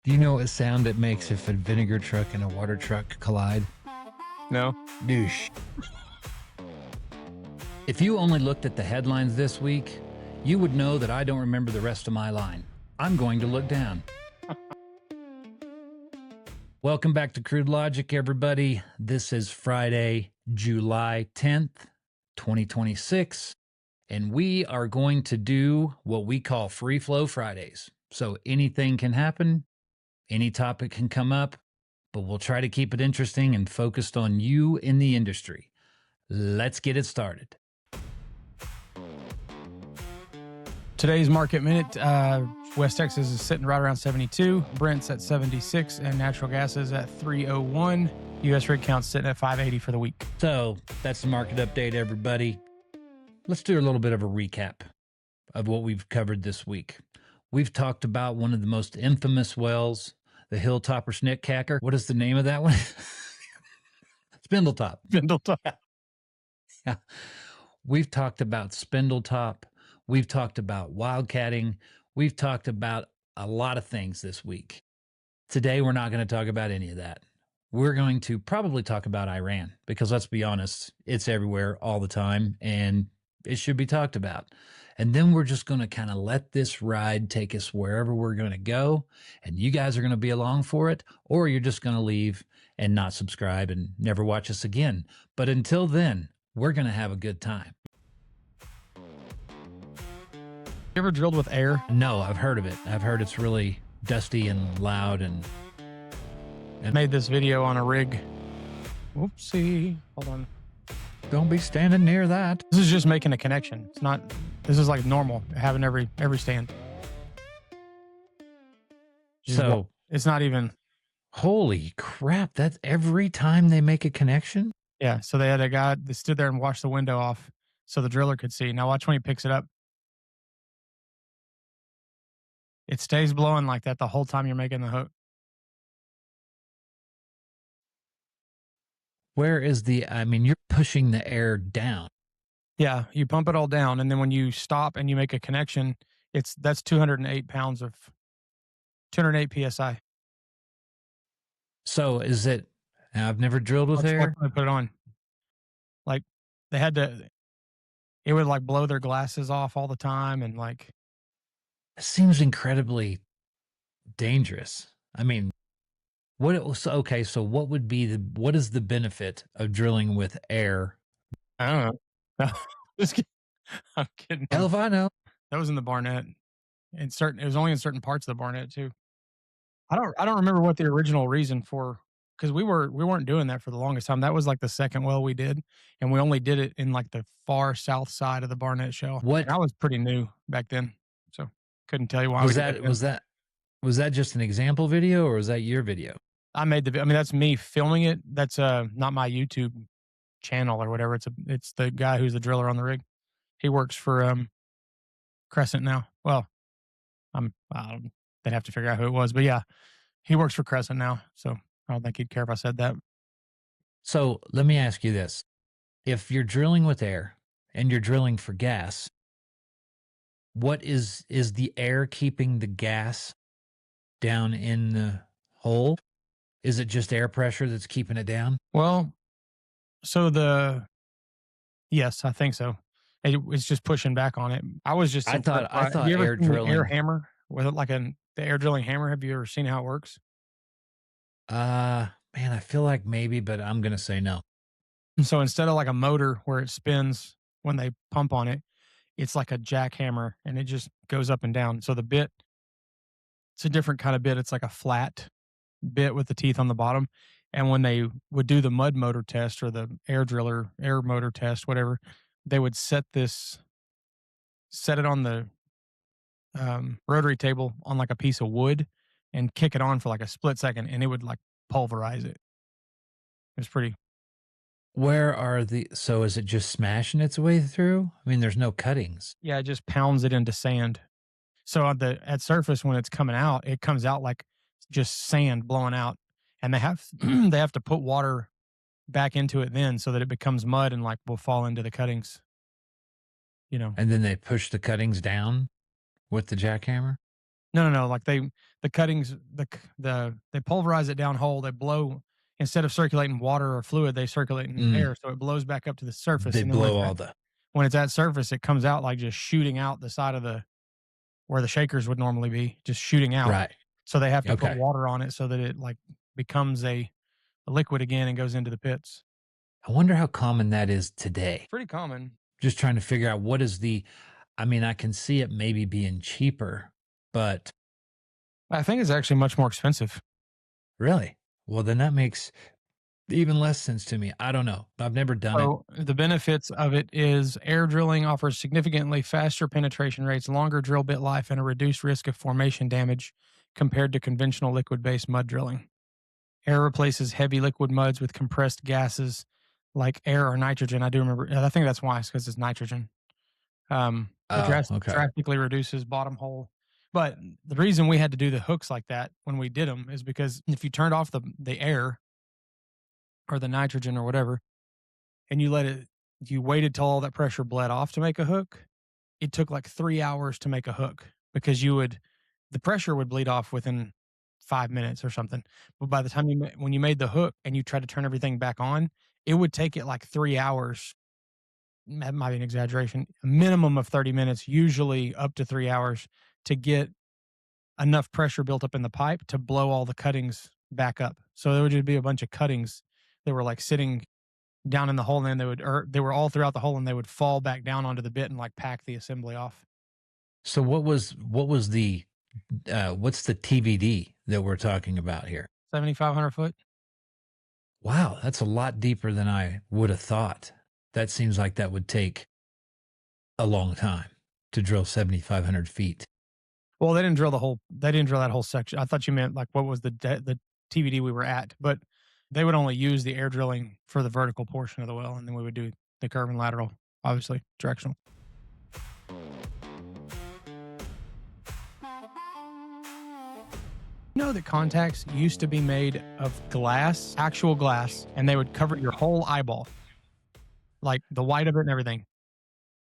Do you know what sound it makes if a vinegar truck and a water truck collide? No. Douche. If you only looked at the headlines this week, you would know that I don't remember the rest of my line. I'm going to look down. Welcome back to Crude Logic, everybody. This is Friday, July 10th, 2026, and we are going to do what we call Free Flow Fridays. So anything can happen, any topic can come up, but we'll try to keep it interesting and focused on you in the industry. Let's get it started. Today's market minute, West Texas is sitting right around 72, Brent's at 76, and natural gas is at 301. U.S. rig count's sitting at 580 for the week. So that's the market update, everybody. Let's do a little bit of a recap of what we've covered this week. We've talked about one of the most infamous wells, the Hilltopper Snickhacker. What is the name of that one? Spindletop. Spindletop. Yeah. We've talked about Spindletop. We've talked about wildcatting. We've talked about a lot of things this week. Today, we're not going to talk about any of that. We're going to probably talk about Iran because let's be honest, it's everywhere all the time and it should be talked about. And then we're just going to kind of let this ride take us wherever we're going to go. And you guys are going to be along for it, or you're just going to leave and not subscribe and never watch us again. But until then, we're going to have a good time. You ever drilled with air? No, I've heard of it. I've heard it's really dusty and loud and Made this video on a rig. Whoopsie. Hold on. don't be standing near that. This is just making a connection. It's not, this is like normal, having every stand. So it's not even. Holy crap, that's every time they make a connection? Yeah, so they had a guy that stood there and washed the window off so the driller could see. Now watch when he picks it up. It stays blowing like that the whole time you're making the hook. Where is you're pushing the air down. Yeah, you pump it all down, and then when you stop and you make a connection, that's 208 pounds of 208 psi. So is it? I've never drilled with air. I put it on. Like they had to. It would like blow their glasses off all the time, and like. It seems incredibly dangerous. I mean, okay, so what is the benefit of drilling with air? I don't know. Just kidding. I'm kidding. Hell if I know. That was in the Barnett. It was only in certain parts of the Barnett too. I don't remember what the original reason for, because we weren't doing that for the longest time. That was like the second well we did, and we only did it in like the far south side of the Barnett Shale. What? And I was pretty new back then, so couldn't tell you why. Was that just an example video, or was that your video? I made that's me filming it. That's not my YouTube channel or whatever. It's the guy who's the driller on the rig. He works for Crescent now. Well, they'd have to figure out who it was, but yeah, he works for Crescent now. So I don't think he'd care if I said that. So let me ask you this: if you're drilling with air and you're drilling for gas, what is the air keeping the gas down in the hole? Is it just air pressure that's keeping it down? Well, yes, I think so. It's just pushing back on it. I thought you ever air drilling, air hammer with it, like the air drilling hammer. Have you ever seen how it works? Man, I feel like maybe, but I'm gonna say no. So instead of like a motor where it spins when they pump on it, it's like a jackhammer and it just goes up and down. So the bit, it's a different kind of bit. It's like a flat bit with the teeth on the bottom. And when they would do the mud motor test or the air motor test, whatever, they would set it on the rotary table on like a piece of wood and kick it on for like a split second, and it would like pulverize it. It was pretty. So is it just smashing its way through? I mean, there's no cuttings. Yeah, it just pounds it into sand. So at surface, when it's coming out, it comes out like just sand blowing out, and they have to put water back into it then so that it becomes mud and like will fall into the cuttings. And then they push the cuttings down with the jackhammer? No. Like the cuttings, they pulverize it down whole. They blow instead of circulating water or fluid, they circulate in Mm, air, so it blows back up to the surface. they And then blow all the when it's at surface, it comes out like just shooting out the side of the where the shakers would normally be, just shooting out. right. So they have to put Okay. water on it so that it like becomes a liquid again and goes into the pits. I wonder how common that is today. Pretty common. Just trying to figure out what is the I mean, I can see it maybe being cheaper, but I think it's actually much more expensive. really? Well, then that makes even less sense to me. I don't know. I've never done it. So the benefits of it is air drilling offers significantly faster penetration rates, longer drill bit life, and a reduced risk of formation damage compared to conventional liquid-based mud drilling. Air replaces heavy liquid muds with compressed gases like air or nitrogen. I do remember. I think that's why it's because it's nitrogen. It Oh, okay. drastically reduces bottom hole. But the reason we had to do the hooks like that when we did them is because if you turned off the air or the nitrogen or whatever, and you waited till all that pressure bled off to make a hook, it took like 3 hours to make a hook because the pressure would bleed off within 5 minutes or something. But by the time when you made the hook and you tried to turn everything back on, it would take it like 3 hours. That might be an exaggeration, a minimum of 30 minutes, usually up to 3 hours to get enough pressure built up in the pipe to blow all the cuttings back up. So there would just be a bunch of cuttings that were like sitting down in the hole, and then they were all throughout the hole, and they would fall back down onto the bit and like pack the assembly off. So what was the what's the TVD that we're talking about here? 7,500 foot. Wow, that's a lot deeper than I would have thought. That seems like that would take a long time to drill 7,500 feet. Well, they didn't drill that whole section. I thought you meant like what was the TVD we were at, but they would only use the air drilling for the vertical portion of the well, and then we would do the curve and lateral, obviously directional. You know that contacts used to be made of glass, actual glass, and they would cover your whole eyeball, like the white of it and everything.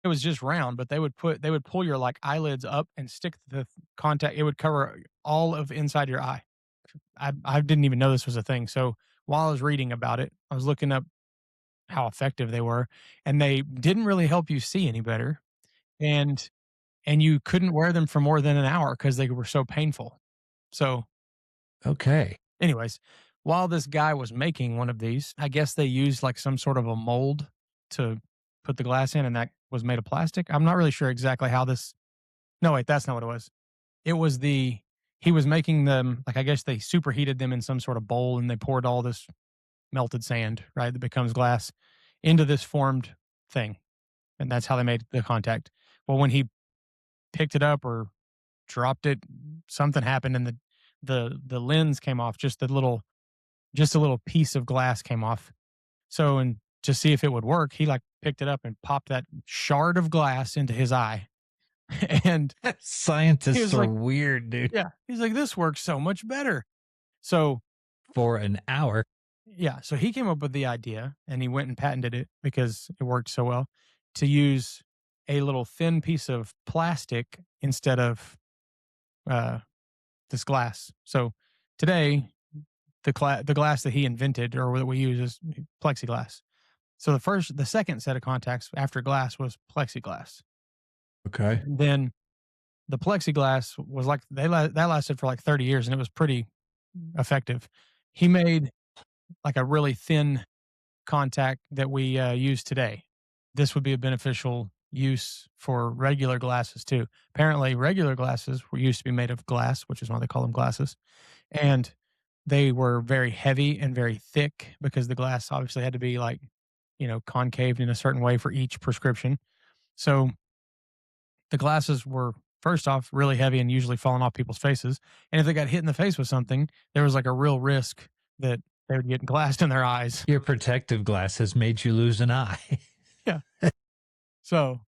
It was just round, but they would pull your like eyelids up and stick the contact. It would cover all of inside your eye. I didn't even know this was a thing. So while I was reading about it, I was looking up how effective they were, and they didn't really help you see any better. And you couldn't wear them for more than an hour because they were so painful. So Okay. anyways, while this guy was making one of these, I guess they used like some sort of a mold to put the glass in, and that was made of plastic. I'm not really sure exactly how this. No, wait, that's not what it was. It was he was making them like I guess they superheated them in some sort of bowl, and they poured all this melted sand, right, that becomes glass, into this formed thing, and that's how they made the contact. Well, when he picked it up or dropped it, something happened, and the lens came off. Just a little piece of glass came off. So, and to see if it would work, he like picked it up and popped that shard of glass into his eye. And he Scientists was are like, weird, dude. yeah, he's like, this works so much better. So, For an hour. yeah, so he came up with the idea and he went and patented it because it worked so well to use a little thin piece of plastic instead of uh, this glass. So today, the glass that he invented or that we use is plexiglass. So the second set of contacts after glass was plexiglass. Okay. Then the plexiglass was like that lasted for like 30 years and it was pretty effective. He made like a really thin contact that we use today. This would be a beneficial use for regular glasses too. Apparently, regular glasses were used to be made of glass, which is why they call them glasses, and they were very heavy and very thick because the glass obviously had to be like, concaved in a certain way for each prescription. So the glasses were first off really heavy and usually falling off people's faces. And if they got hit in the face with something, there was like a real risk that they would get glassed in their eyes. Your protective glass has made you lose an eye. Yeah. So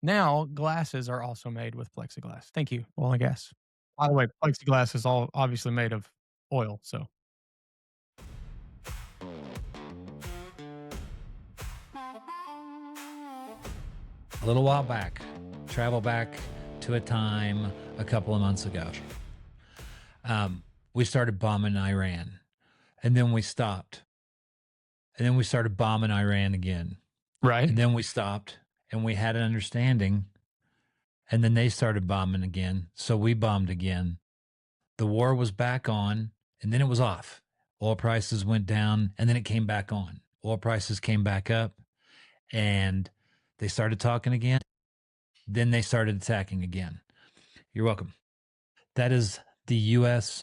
now glasses are also made with plexiglass. Thank you, oil and gas. By the way, plexiglass is all obviously made of oil. So A little while back, travel back to a time a couple of months ago. We started bombing Iran, and then we stopped. And then we started bombing Iran again. Right. And then we stopped and we had an understanding. And then they started bombing again. So we bombed again. The war was back on and then it was off. Oil prices went down and then it came back on. Oil prices came back up and they started talking again. Then they started attacking again. You're welcome. That is the U.S.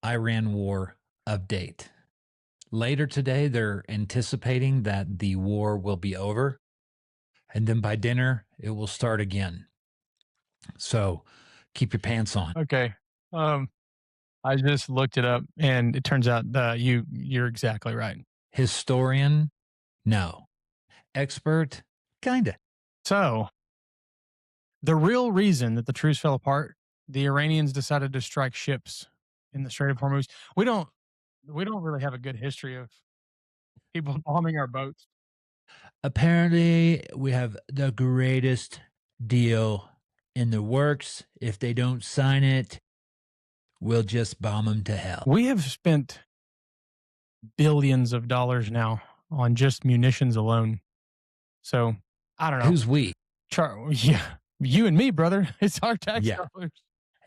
Iran war update. Later today, they're anticipating that the war will be over. And then by dinner, it will start again. So keep your pants on. Okay. I just looked it up, and it turns out you're exactly right. Historian? No. Expert? Kinda. So the real reason that the truce fell apart, the Iranians decided to strike ships in the Strait of Hormuz. We don't really have a good history of people bombing our boats. Apparently, we have the greatest deal in the works. If they don't sign it, we'll just bomb them to hell. We have spent billions of dollars now on just munitions alone. So I don't know. Who's we? Yeah, you and me, brother. It's our tax Yeah. dollars.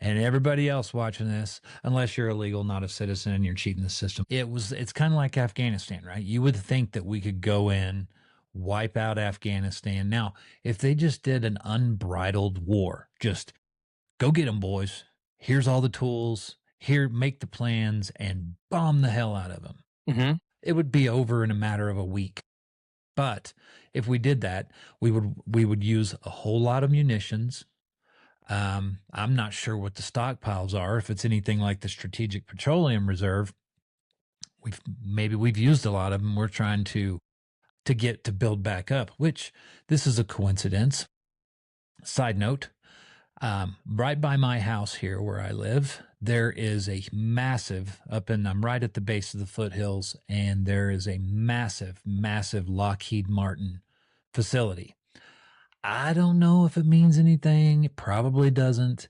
And everybody else watching this, unless you're illegal, not a citizen, and you're cheating the system. It's kind of like Afghanistan, right? You would think that we could go in, wipe out Afghanistan. Now, if they just did an unbridled war, just go get them, boys. Here's all the tools. Here, make the plans and bomb the hell out of them. Mm-hmm. It would be over in a matter of a week. But if we did that, we would use a whole lot of munitions. I'm not sure what the stockpiles are. If it's anything like the Strategic Petroleum Reserve, we've used a lot of them. We're trying to build back up. Which this is a coincidence. Side note: right by my house here, where I live, there is a massive I'm right at the base of the foothills, and there is a massive, massive Lockheed Martin facility. I don't know if it means anything. It probably doesn't.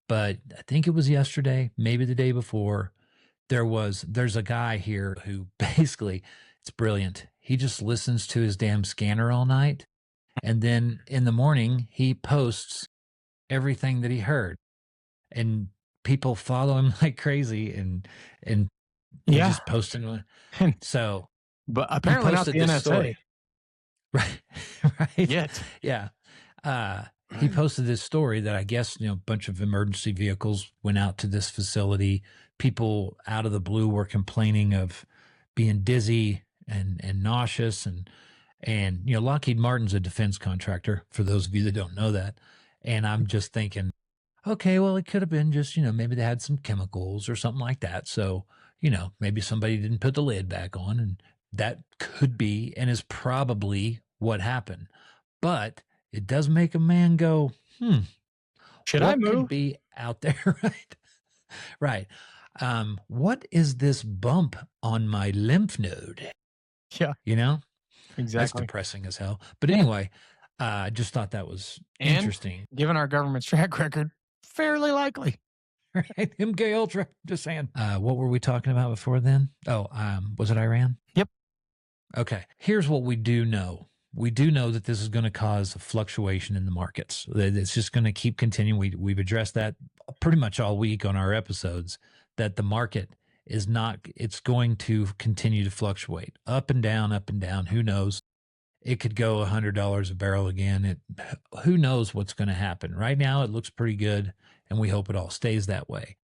But I think it was yesterday, maybe the day before. There's a guy here who basically, it's brilliant. He just listens to his damn scanner all night. And then in the morning, he posts everything that he heard. And people follow him like crazy and he's Yeah. just posting. So But apparently not the NSA. Story. Right. Right. Yet. Yeah. He posted this story that I guess, a bunch of emergency vehicles went out to this facility. People out of the blue were complaining of being dizzy and nauseous. And Lockheed Martin's a defense contractor, for those of you that don't know that. And I'm just thinking, okay, well, it could have been just, maybe they had some chemicals or something like that. So, maybe somebody didn't put the lid back on, and that could be and is probably what happened. But it does make a man go, Should what I move? could be out there? Right. Right. What is this bump on my lymph node? Yeah. That's Exactly. depressing as hell. But anyway, I just thought that was interesting. Given our government's track record, fairly likely. Right. MK Ultra. Just saying. What were we talking about before then? Oh, was it Iran? Yep. Okay. Here's what we do know. We do know that this is going to cause a fluctuation in the markets. It's just going to keep continuing. We've addressed that pretty much all week on our episodes, that the market is not, it's going to continue to fluctuate up and down, up and down. Who knows? It could go $100 a barrel again. Who knows what's going to happen? Right now, it looks pretty good, and we hope it all stays that way.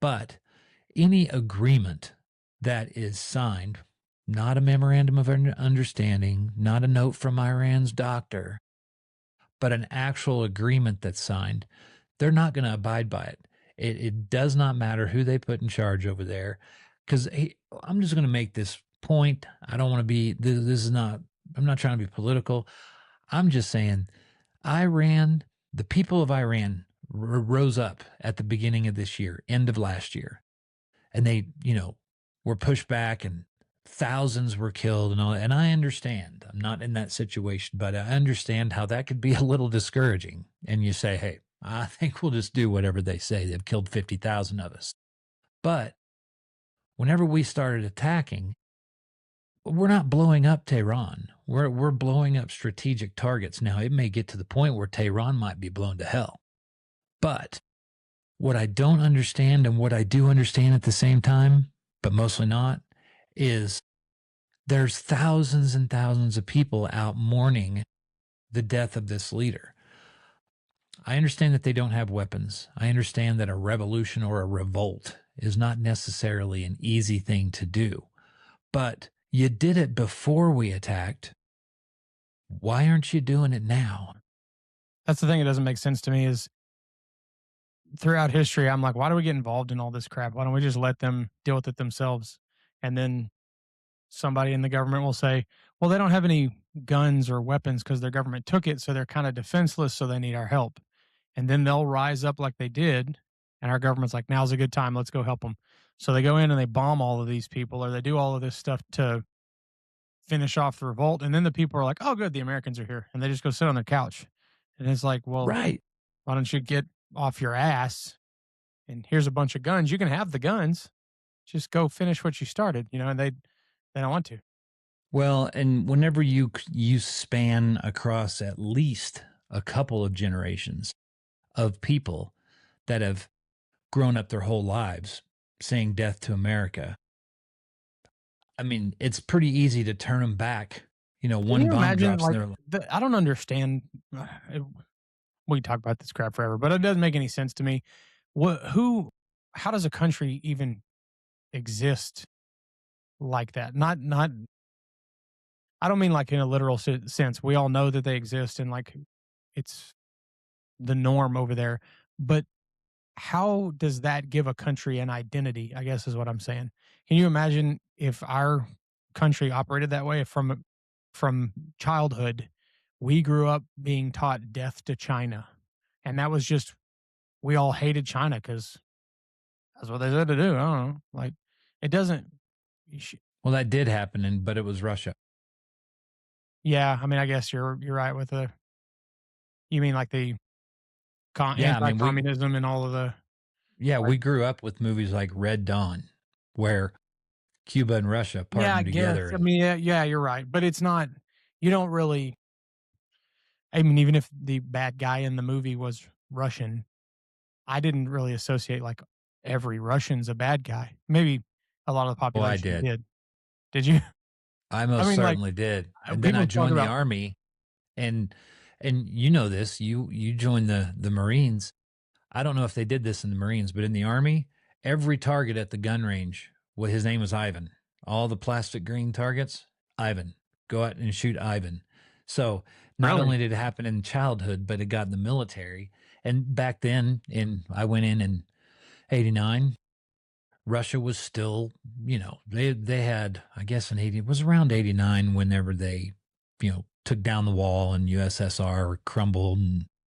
But any agreement that is signed, not a memorandum of understanding, not a note from Iran's doctor, but an actual agreement that's signed, they're not going to abide by it. It does not matter who they put in charge over there. Because I'm just going to make this point. I don't want to be, I'm not trying to be political. I'm just saying the people of Iran rose up at the beginning of this year, end of last year. And they, were pushed back and thousands were killed and all that. And I understand. I'm not in that situation, but I understand how that could be a little discouraging. And you say, hey, I think we'll just do whatever they say. They've killed 50,000 of us. But whenever we started attacking, we're not blowing up Tehran. We're blowing up strategic targets. Now, it may get to the point where Tehran might be blown to hell. But what I don't understand and what I do understand at the same time, but mostly not, is there's thousands and thousands of people out mourning the death of this leader. I understand that they don't have weapons. I understand that a revolution or a revolt is not necessarily an easy thing to do. But you did it before we attacked. Why aren't you doing it now? That's the thing that doesn't make sense to me is throughout history, I'm like, why do we get involved in all this crap? Why don't we just let them deal with it themselves? And then somebody in the government will say, well, they don't have any guns or weapons because their government took it. So they're kind of defenseless. So they need our help. And then they'll rise up like they did. And our government's like, now's a good time. Let's go help them. So they go in and they bomb all of these people or they do all of this stuff to finish off the revolt. And then the people are like, oh, good. The Americans are here. And they just go sit on their couch. And it's like, well, Right. why don't you get off your ass? And here's a bunch of guns. You can have the guns. Just go finish what you started, and they don't want to. Well, and whenever you span across at least a couple of generations of people that have grown up their whole lives saying death to America, I mean, it's pretty easy to turn them back. Can One you bomb imagine, drops and like, they're like, I don't understand. We can talk about this crap forever, but it doesn't make any sense to me. How does a country even exist like that? Not. I don't mean like in a literal sense. We all know that they exist and like it's the norm over there. But how does that give a country an identity? I guess is what I'm saying. Can you imagine if our country operated that way? If from childhood, we grew up being taught death to China, and that was just we all hated China because that's what they said to do. I don't know, like it doesn't. well, that did happen, but it was Russia. Yeah, I mean, I guess you're right with the. You mean like the Yeah, I mean, anti-communism and all of the like. we grew up with movies like Red Dawn, where Cuba and Russia Yeah, I partnered guess. together, I and mean, yeah, you're right, but it's not. You don't really. I mean, even if the bad guy in the movie was Russian, I didn't really associate like every Russian's a bad guy. Maybe a lot of the well, I population did. did. Did you? I I most mean, like certainly did. And then I people talk joined the about. army, and you know this. You joined the Marines. I don't know if they did this in the Marines, but in the army, every target at the gun range, well, his name was Ivan. All the plastic green targets, Ivan. Go out and shoot Ivan. So not Really? only did it happen in childhood, but it got in the military. And back then, I went in '89. Russia was still, they had, I guess in 80, it was around 89 whenever they, took down the wall and USSR crumbled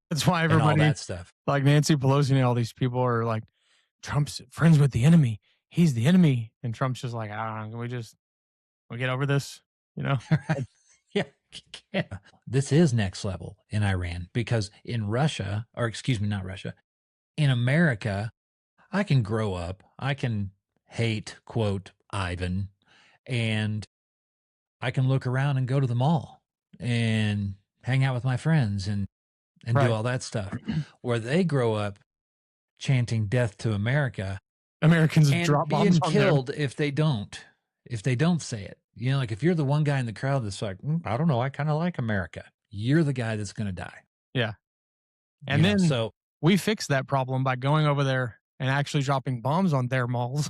That's why and all everybody that stuff. like Nancy Pelosi and all these people are like, Trump's friends with the enemy. He's the enemy, and Trump's just like, I don't know. Can we get over this? You know? Like, Yeah. Yeah. This is next level in Iran because in Russia, or excuse me, not Russia, in America, I can grow up, I can hate, quote, Ivan, and I can look around and go to the mall and hang out with my friends and do right. all that stuff. Where they grow up chanting death to America Americans and drop bombs being on them. killed if they don't say it. Like if you're the one guy in the crowd that's like, I don't know, I kind of like America. You're the guy that's going to die. Yeah. And then So we fixed that problem by going over there and actually dropping bombs on their malls.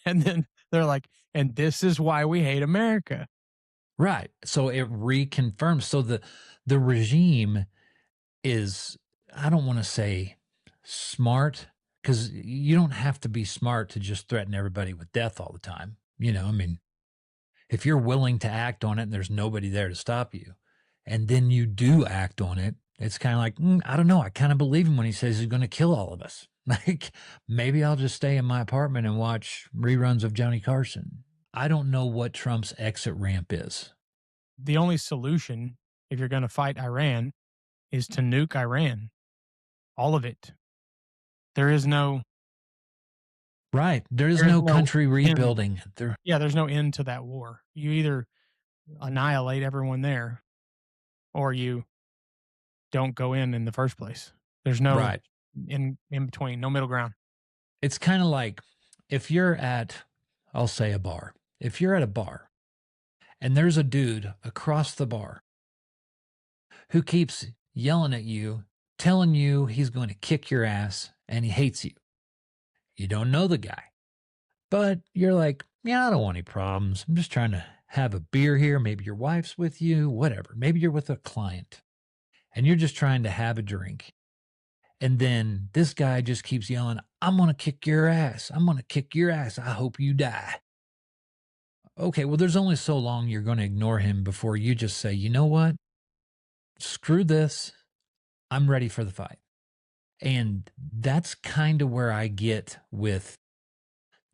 And then they're like, and this is why we hate America. right. So it reconfirms. So the regime is, I don't want to say smart, because you don't have to be smart to just threaten everybody with death all the time. I mean, if you're willing to act on it and there's nobody there to stop you, and then you do act on it, it's kind of like, I don't know. I kind of believe him when he says he's going to kill all of us. Like, maybe I'll just stay in my apartment and watch reruns of Johnny Carson. I don't know what Trump's exit ramp is. The only solution, if you're going to fight Iran, is to nuke Iran. all of it. There is no Right. There is there is no no country end. rebuilding. There Yeah, there's no end to that war. You either annihilate everyone there or you don't go in the first place. There's no right. in between, no middle ground. It's kind of like if you're at, I'll say a bar. If you're at a bar and there's a dude across the bar who keeps yelling at you, telling you he's going to kick your ass and he hates you. You don't know the guy, but you're like, yeah, I don't want any problems. I'm just trying to have a beer here. Maybe your wife's with you, whatever. Maybe you're with a client and you're just trying to have a drink. And then this guy just keeps yelling, I'm going to kick your ass. I'm going to kick your ass. I hope you die. Okay, well, there's only so long you're going to ignore him before you just say, you know what? Screw this. I'm ready for the fight. And that's kind of where I get with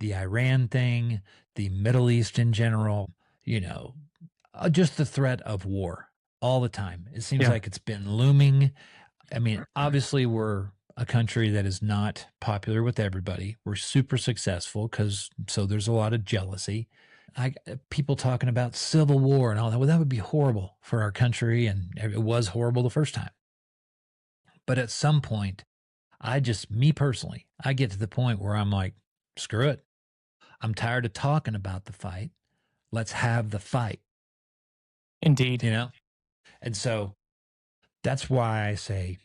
the Iran thing, the Middle East in general, you know, just the threat of war all the time. It seems Yeah. like it's been looming. I mean, obviously, we're a country that is not popular with everybody. We're super successful so there's a lot of jealousy. People talking about civil war and all that. Well, that would be horrible for our country. And it was horrible the first time. But at some point, me personally, I get to the point where I'm like, screw it. I'm tired of talking about the fight. Let's have the fight, Indeed. you know? And so that's why I say,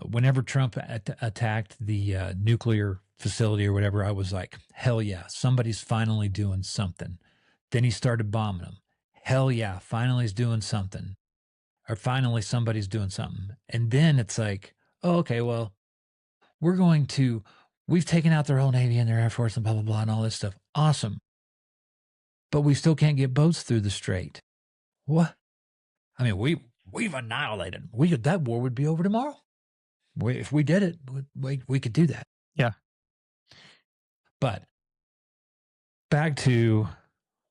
whenever Trump attacked the nuclear facility or whatever, I was like, hell yeah, somebody's finally doing something. Then he started bombing them. Hell yeah, finally he's doing something. Or finally somebody's doing something. And then it's like, oh, okay, well, we've taken out their whole Navy and their Air Force and blah, blah, blah, and all this stuff. Awesome. But we still can't get boats through the strait. What? I mean, we've annihilated them. That war would be over tomorrow. If we did it, we could do that. Yeah. But back to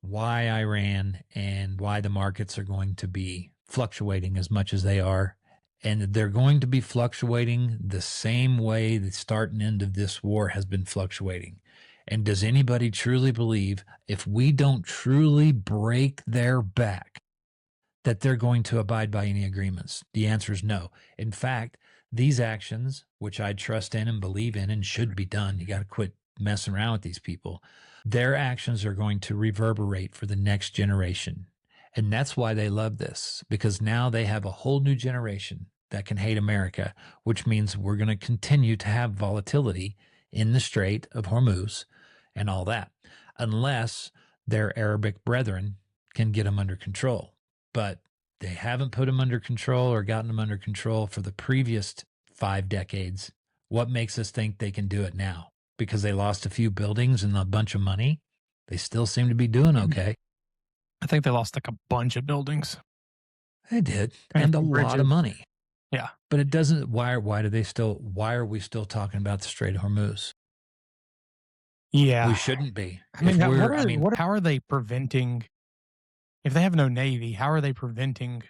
why Iran and why the markets are going to be fluctuating as much as they are. And they're going to be fluctuating the same way the start and end of this war has been fluctuating. And does anybody truly believe if we don't truly break their back that they're going to abide by any agreements? The answer is no. In fact, these actions, which I trust in and believe in and should be done, you got to quit messing around with these people. Their actions are going to reverberate for the next generation. And that's why they love this, because now they have a whole new generation that can hate America, which means we're going to continue to have volatility in the Strait of Hormuz and all that, unless their Arabic brethren can get them under control. But they haven't put them under control or gotten them under control for the previous 5 decades. What makes us think they can do it now? Because they lost a few buildings and a bunch of money? They still seem to be doing okay. I think they lost like a bunch of buildings. They did, and a lot of money. Yeah. But it doesn't. Why are we still talking about the Strait of Hormuz? Yeah. We shouldn't be. I mean, how are they preventing, if they have no Navy, how are they preventing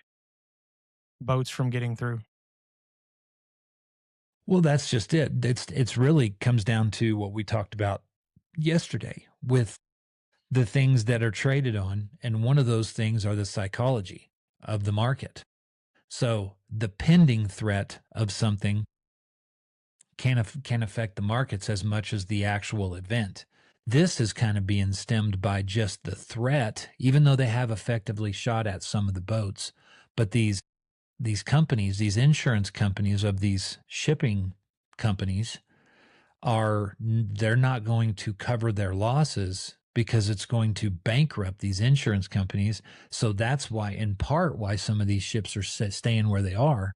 boats from getting through? Well, that's just it. It's really comes down to what we talked about yesterday with the things that are traded on. And one of those things are the psychology of the market. So the pending threat of something can affect the markets as much as the actual event. This is kind of being stemmed by just the threat, even though they have effectively shot at some of the boats. But these companies, these insurance companies of these shipping companies they're not going to cover their losses because it's going to bankrupt these insurance companies. So that's why, in part, why some of these ships are staying where they are,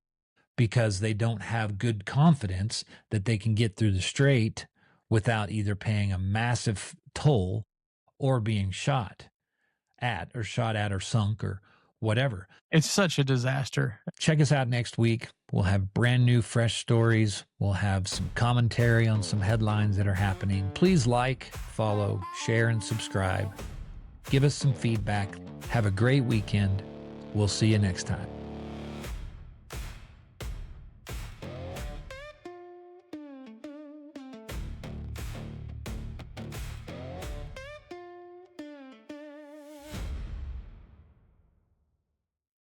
because they don't have good confidence that they can get through the strait without either paying a massive toll or being shot at or sunk or whatever. It's such a disaster. Check us out next week. We'll have brand new, fresh stories. We'll have some commentary on some headlines that are happening. Please like, follow, share, and subscribe. Give us some feedback. Have a great weekend. We'll see you next time.